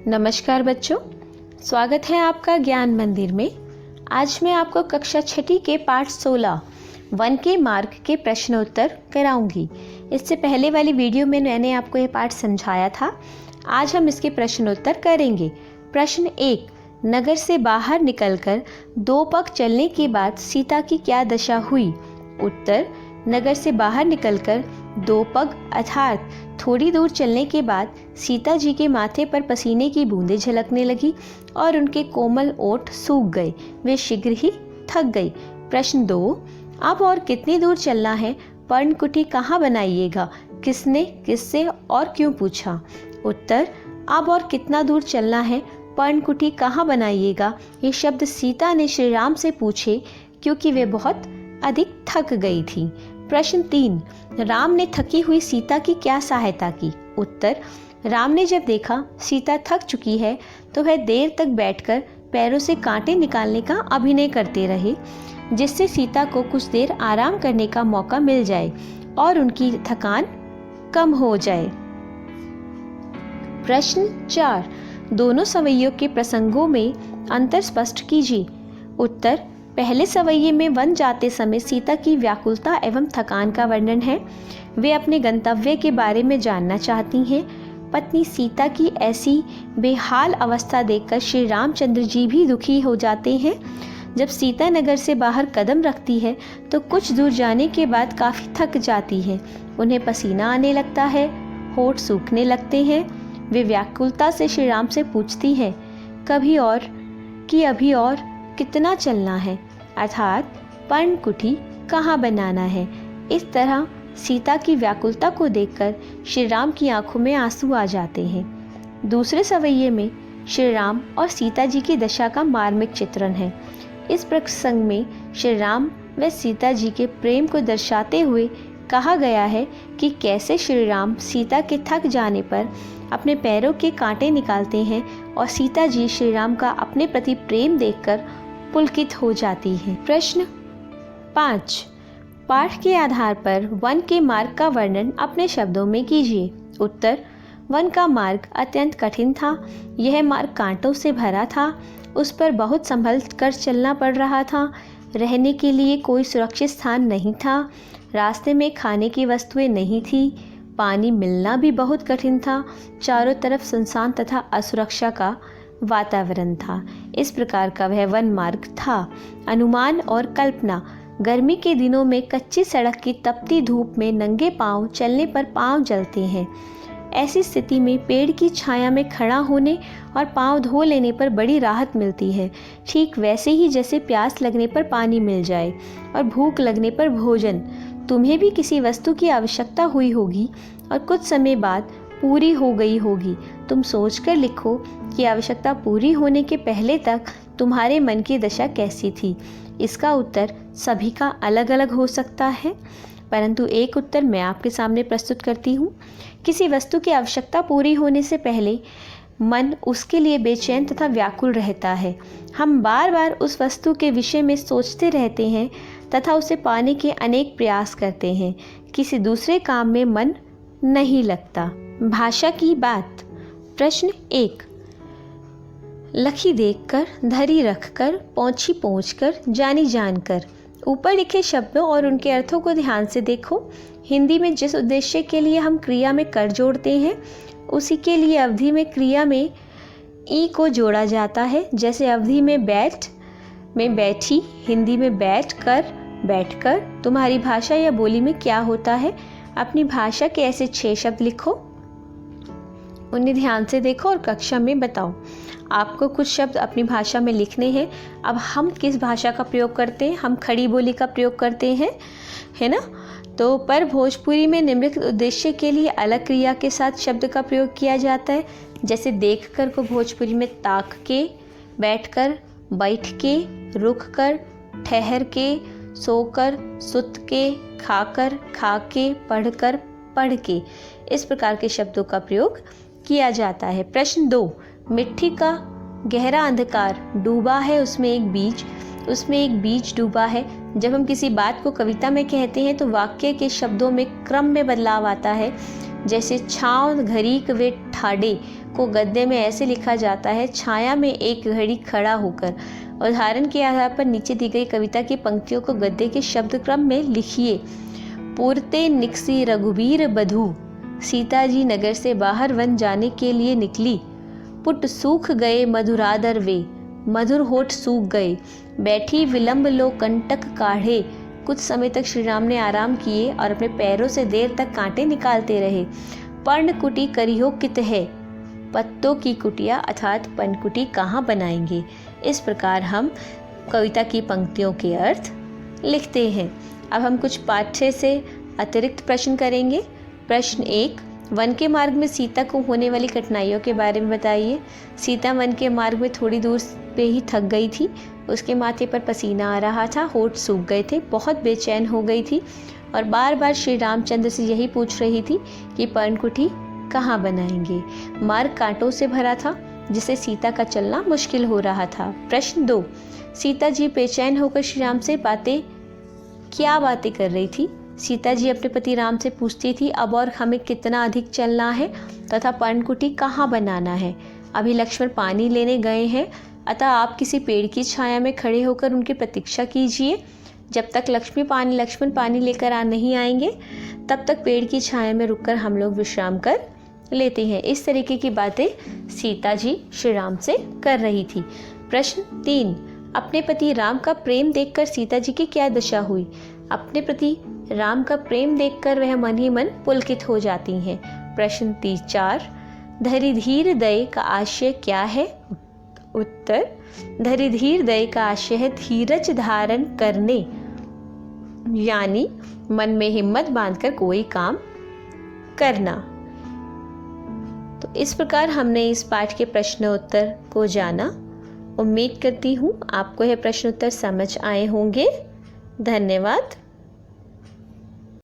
नमस्कार बच्चों, स्वागत है आपका ज्ञान मंदिर में। आज मैं आपको कक्षा छठी के पाठ 16 वन के मार्ग के प्रश्नोत्तर कराऊंगी। इससे पहले वाली वीडियो में मैंने आपको ये पाठ समझाया था। आज हम इसके प्रश्नोत्तर करेंगे। प्रश्न 1, नगर से बाहर निकलकर 2 पग चलने के बाद सीता की क्या दशा हुई? उत्तर, नगर से बाहर निकलकर 2 पग अर्थात थोड़ी दूर चलने के बाद सीता जी के माथे पर पसीने की बूंदें झलकने लगी और उनके कोमल ओठ सूख गए। वे शीघ्र ही थक गई। प्रश्न 2, अब और कितनी दूर चलना है? पर्णकुटी कहाँ बनाइएगा? किसने, किससे और क्यों पूछा? उत्तर, अब और कितना दूर चलना है, पर्णकुटी कहाँ बनाइएगा, ये शब्द सीता ने श्री राम से पूछे क्योंकि वे बहुत अधिक थक गई थी। प्रश्न 3, राम ने थकी हुई सीता की क्या सहायता की? उत्तर, राम ने जब देखा सीता थक चुकी है तो वह देर तक बैठकर पैरों से कांटे निकालने का अभिनय करते रहे, जिससे सीता को कुछ देर आराम करने का मौका मिल जाए और उनकी थकान कम हो जाए। प्रश्न 4, दोनों सवैयों के प्रसंगों में अंतर स्पष्ट कीजिए। उत्तर, पहले सवैये में वन जाते समय सीता की व्याकुलता एवं थकान का वर्णन है। वे अपने गंतव्य के बारे में जानना चाहती हैं। पत्नी सीता की ऐसी बेहाल अवस्था देखकर श्री रामचंद्र जी भी दुखी हो जाते हैं। जब सीता नगर से बाहर कदम रखती है तो कुछ दूर जाने के बाद काफ़ी थक जाती है। उन्हें पसीना आने लगता है, होठ सूखने लगते हैं। वे व्याकुलता से श्री राम से पूछती हैं, कभी और कि अभी और कितना चलना है, अर्थात पर्णकुटी कहाँ बनाना है। इस तरह सीता की व्याकुलता को देखकर श्री राम की आंखों में आंसू आ जाते हैं। दूसरे सवैये में श्री राम और सीता जी की दशा का मार्मिक चित्रण है। इस प्रसंग में श्री राम व सीता जी के प्रेम को दर्शाते हुए कहा गया है कि कैसे श्री राम सीता के थक जाने पर अपने पैरों के कांटे निकालते हैं और सीता जी श्री राम का अपने प्रति प्रेम देखकर पुलकित हो जाती है। प्रश्न 5, पाठ के आधार पर वन के मार्ग का वर्णन अपने शब्दों में कीजिए। उत्तर, वन का मार्ग अत्यंत कठिन था। यह मार्ग कांटों से भरा था। उस पर बहुत संभल कर चलना पड़ रहा था। रहने के लिए कोई सुरक्षित स्थान नहीं था। रास्ते में खाने की वस्तुएं नहीं थी। पानी मिलना भी बहुत कठिन था। चारों तरफ सुनसान तथा असुरक्षा का वातावरण था। इस प्रकार का वह वन मार्ग था। अनुमान और कल्पना, गर्मी के दिनों में कच्ची सड़क की तपती धूप में नंगे पांव चलने पर पांव जलते हैं। ऐसी स्थिति में पेड़ की छाया में खड़ा होने और पांव धो लेने पर बड़ी राहत मिलती है। ठीक वैसे ही जैसे प्यास लगने पर पानी मिल जाए और भूख लगने पर भोजन। तुम्हें भी किसी वस्तु की आवश्यकता हुई होगी और कुछ समय बाद पूरी हो गई होगी। तुम सोचकर लिखो कि आवश्यकता पूरी होने के पहले तक तुम्हारे मन की दशा कैसी थी। इसका उत्तर सभी का अलग अलग हो सकता है, परंतु एक उत्तर मैं आपके सामने प्रस्तुत करती हूँ। किसी वस्तु की आवश्यकता पूरी होने से पहले मन उसके लिए बेचैन तथा व्याकुल रहता है। हम बार बार उस वस्तु के विषय में सोचते रहते हैं तथा उसे पाने के अनेक प्रयास करते हैं। किसी दूसरे काम में मन नहीं लगता। भाषा की बात। प्रश्न 1, लखी देखकर, धरी रखकर, पहुँची पहुँचकर, जानी जानकर। ऊपर लिखे शब्दों और उनके अर्थों को ध्यान से देखो। हिंदी में जिस उद्देश्य के लिए हम क्रिया में कर जोड़ते हैं, उसी के लिए अवधि में क्रिया में ई को जोड़ा जाता है। जैसे अवधि में बैठ में बैठी, हिंदी में बैठ कर, बैठकर। तुम्हारी भाषा या बोली में क्या होता है? अपनी भाषा के ऐसे 6 शब्द लिखो, उन्हें ध्यान से देखो और कक्षा में बताओ। आपको कुछ शब्द अपनी भाषा में लिखने हैं। अब हम किस भाषा का प्रयोग करते हैं? हम खड़ी बोली का प्रयोग करते हैं, है ना? तो पर भोजपुरी में निम्नलिखित उद्देश्य के लिए अलग क्रिया के साथ शब्द का प्रयोग किया जाता है। जैसे देखकर को भोजपुरी में ताक के, बैठकर, बैठ के, रुक कर, ठहर के, सोकर, सुत के, खाकर, खा के, पढ़कर, पढ़ के। इस प्रकार के शब्दों का प्रयोग किया जाता है। प्रश्न 2, मिट्टी का गहरा अंधकार डूबा है, उसमें एक बीज डूबा है। जब हम किसी बात को कविता में कहते हैं तो वाक्य के शब्दों में क्रम में बदलाव आता है। जैसे छाँव घड़ीक वे ठाडे को गद्य में ऐसे लिखा जाता है, छाया में एक घड़ी खड़ा होकर। उदाहरण के आधार पर नीचे दी गई कविता की पंक्तियों को गद्य के शब्द क्रम में लिखिए। पूरते निकसी रघुबीर बधू, सीता जी नगर से बाहर वन जाने के लिए निकली। पुट सूख गए मधुरादर वे, मधुर होठ सूख गए। बैठी विलंब लो कंटक काढ़े, कुछ समय तक श्री राम ने आराम किए और अपने पैरों से देर तक कांटे निकालते रहे। पर्णकुटी करियो कित है, पत्तों की कुटिया अर्थात पर्णकुटी कहाँ बनाएंगे। इस प्रकार हम कविता की पंक्तियों के अर्थ लिखते हैं। अब हम कुछ पाठ्य से अतिरिक्त प्रश्न करेंगे। प्रश्न 1, वन के मार्ग में सीता को होने वाली कठिनाइयों के बारे में बताइए। सीता वन के मार्ग में थोड़ी दूर पे ही थक गई थी। उसके माथे पर पसीना आ रहा था, होठ सूख गए थे, बहुत बेचैन हो गई थी और बार बार श्री रामचंद्र से यही पूछ रही थी कि पर्णकुटी कहाँ बनाएंगे। मार्ग कांटों से भरा था जिससे सीता का चलना मुश्किल हो रहा था। प्रश्न 2, सीता जी बेचैन होकर श्री राम से क्या बातें कर रही थी। सीता जी अपने पति राम से पूछती थी, अब और हमें कितना अधिक चलना है तथा पर्णकुटी कहाँ बनाना है। अभी लक्ष्मण पानी लेने गए हैं, अतः आप किसी पेड़ की छाया में खड़े होकर उनकी प्रतीक्षा कीजिए। जब तक लक्ष्मण पानी लेकर नहीं आएंगे तब तक पेड़ की छाया में रुककर हम लोग विश्राम कर लेते हैं। इस तरीके की बातें सीता जी श्री राम से कर रही थी। प्रश्न 3, अपने पति राम का प्रेम देखकर सीता जी की क्या दशा हुई। अपने प्रति राम का प्रेम देखकर वह मन ही मन पुलकित हो जाती हैं। प्रश्न 4, धरि धीर दय का आशय क्या है। उत्तर, धरि धीर दय का आशय है धीरज धारण करने, यानी मन में हिम्मत बांधकर कोई काम करना। तो इस प्रकार हमने इस पाठ के प्रश्न उत्तर को जाना। उम्मीद करती हूँ आपको यह प्रश्न उत्तर समझ आए होंगे। धन्यवाद।